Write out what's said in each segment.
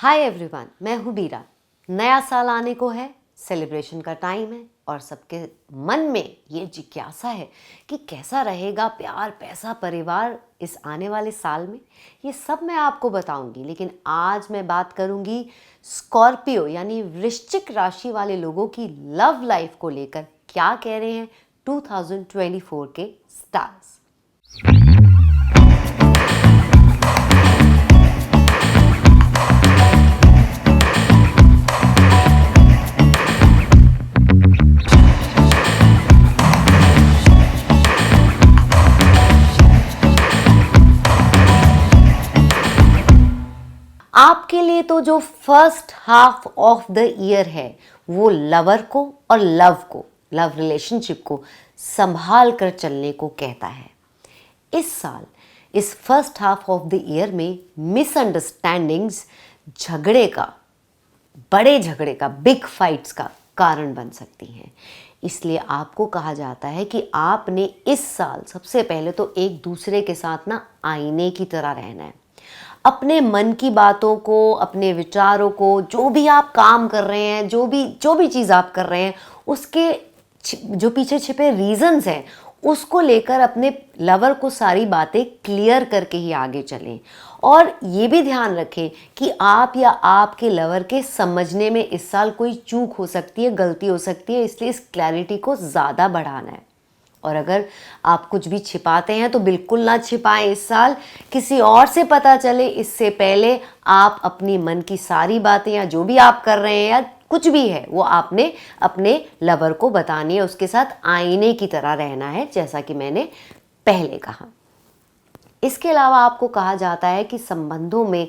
Hi everyone, मैं हूँ बीरा। नया साल आने को है, सेलिब्रेशन का टाइम है और सबके मन में ये जिज्ञासा है कि कैसा रहेगा प्यार, पैसा, परिवार इस आने वाले साल में। ये सब मैं आपको बताऊंगी, लेकिन आज मैं बात करूंगी स्कॉर्पियो यानी वृश्चिक राशि वाले लोगों की लव लाइफ को लेकर क्या कह रहे हैं 2024 के स्टार्स। आपके लिए तो जो first half of the year है वो लवर को और लव रिलेशनशिप को संभाल कर चलने को कहता है। इस साल इस first half of the year में मिसअंडरस्टैंडिंग्स बड़े झगड़े का, बिग फाइट्स का कारण बन सकती हैं। इसलिए आपको कहा जाता है कि आपने इस साल सबसे पहले तो एक दूसरे के साथ ना आईने की तरह रहना है। अपने मन की बातों को, अपने विचारों को, जो भी आप काम कर रहे हैं, जो भी चीज़ आप कर रहे हैं, उसके जो पीछे छिपे रीजंस हैं उसको लेकर अपने लवर को सारी बातें क्लियर करके ही आगे चलें। और ये भी ध्यान रखें कि आप या आपके लवर के समझने में इस साल कोई चूक हो सकती है, गलती हो सकती है, इसलिए इस क्लैरिटी को ज़्यादा बढ़ाना है। और अगर आप कुछ भी छिपाते हैं तो बिल्कुल ना छिपाएं। इस साल किसी और से पता चले इससे पहले आप अपनी मन की सारी बातें या जो भी आप कर रहे हैं या कुछ भी है वो आपने अपने लवर को बतानी है। उसके साथ आईने की तरह रहना है, जैसा कि मैंने पहले कहा। इसके अलावा आपको कहा जाता है कि संबंधों में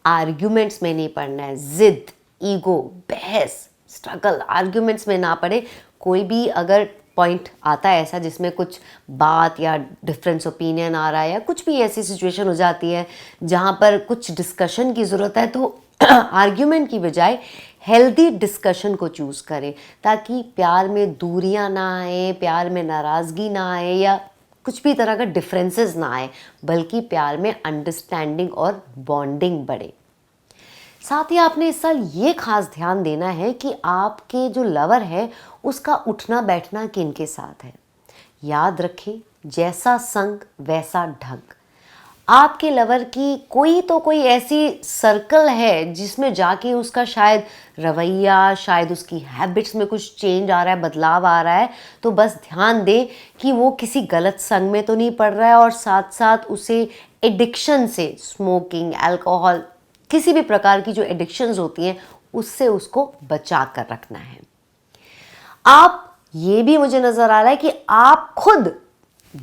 आर्ग्यूमेंट्स में नहीं पड़ना है। जिद, ईगो, बहस, स्ट्रगल, आर्ग्यूमेंट्स में ना पड़े। कोई भी अगर पॉइंट आता है ऐसा जिसमें कुछ बात या डिफरेंस ओपिनियन आ रहा है या कुछ भी ऐसी सिचुएशन हो जाती है जहाँ पर कुछ डिस्कशन की ज़रूरत है, तो आर्ग्यूमेंट की बजाय हेल्दी डिस्कशन को चूज़ करें, ताकि प्यार में दूरियां ना आए, प्यार में नाराज़गी ना आए या कुछ भी तरह का डिफरेंसेस ना आए, बल्कि प्यार में अंडरस्टैंडिंग और बॉन्डिंग बढ़े। साथ ही आपने इस साल ये खास ध्यान देना है कि आपके जो लवर है उसका उठना बैठना किनके साथ है। याद रखें, जैसा संग वैसा ढंग। आपके लवर की कोई ऐसी सर्कल है जिसमें जाके उसका शायद रवैया, शायद उसकी हैबिट्स में कुछ चेंज आ रहा है, बदलाव आ रहा है, तो बस ध्यान दें कि वो किसी गलत संग में तो नहीं पड़ रहा है। और साथ साथ उसे एडिक्शन से, स्मोकिंग, अल्कोहल, किसी भी प्रकार की जो एडिक्शंस होती हैं उससे उसको बचा कर रखना है। आप ये भी मुझे नज़र आ रहा है कि आप खुद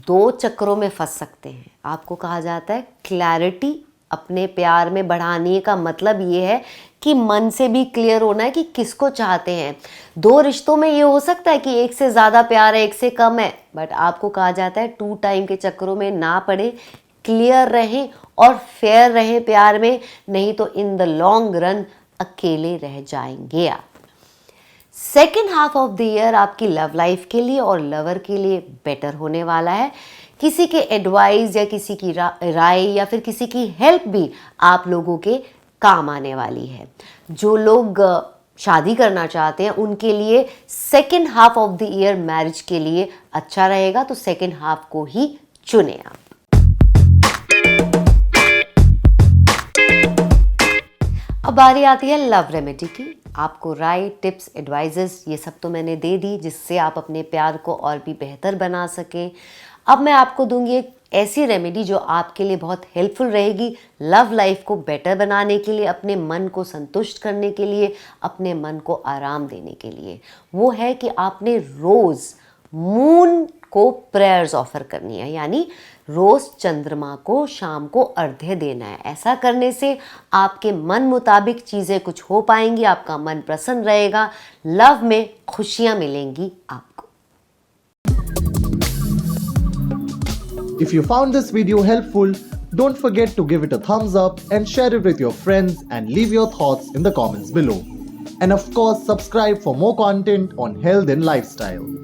2 चक्रों में फंस सकते हैं। आपको कहा जाता है क्लैरिटी अपने प्यार में बढ़ाने का मतलब ये है कि मन से भी क्लियर होना है कि किसको चाहते हैं। 2 रिश्तों में ये हो सकता है कि एक से ज़्यादा प्यार है, एक से कम है, बट आपको कहा जाता है 2 टाइम के चक्रों में ना पड़े, क्लियर रहें और फेयर रहें प्यार में, नहीं तो इन द लॉन्ग रन अकेले रह जाएंगे आप। Second half of the year आपकी लव लाइफ के लिए और लवर के लिए बेटर होने वाला है। किसी के एडवाइस या किसी की राय या फिर किसी की हेल्प भी आप लोगों के काम आने वाली है। जो लोग शादी करना चाहते हैं उनके लिए second half of the year marriage के लिए अच्छा रहेगा, तो सेकेंड हाफ को ही चुने आप। अब बारी आती है लव रेमेडी की। आपको राय, टिप्स, एडवाइजेस ये सब तो मैंने दे दी जिससे आप अपने प्यार को और भी बेहतर बना सकें। अब मैं आपको दूंगी एक ऐसी रेमेडी जो आपके लिए बहुत हेल्पफुल रहेगी लव लाइफ को बेटर बनाने के लिए, अपने मन को संतुष्ट करने के लिए, अपने मन को आराम देने के लिए। वो है कि आपने रोज़ मून को प्रेयर्स ऑफर करनी है, यानी रोज चंद्रमा को शाम को अर्घ्य देना है। ऐसा करने से आपके मन मुताबिक चीज़ें कुछ हो पाएंगी, आपका मन प्रसन्न रहेगा, लव में खुशियां मिलेंगी आपको। If you found this video helpful, don't forget to give it a thumbs up and share it with your friends and leave your thoughts in the comments below. And of course, subscribe for more content on health and lifestyle.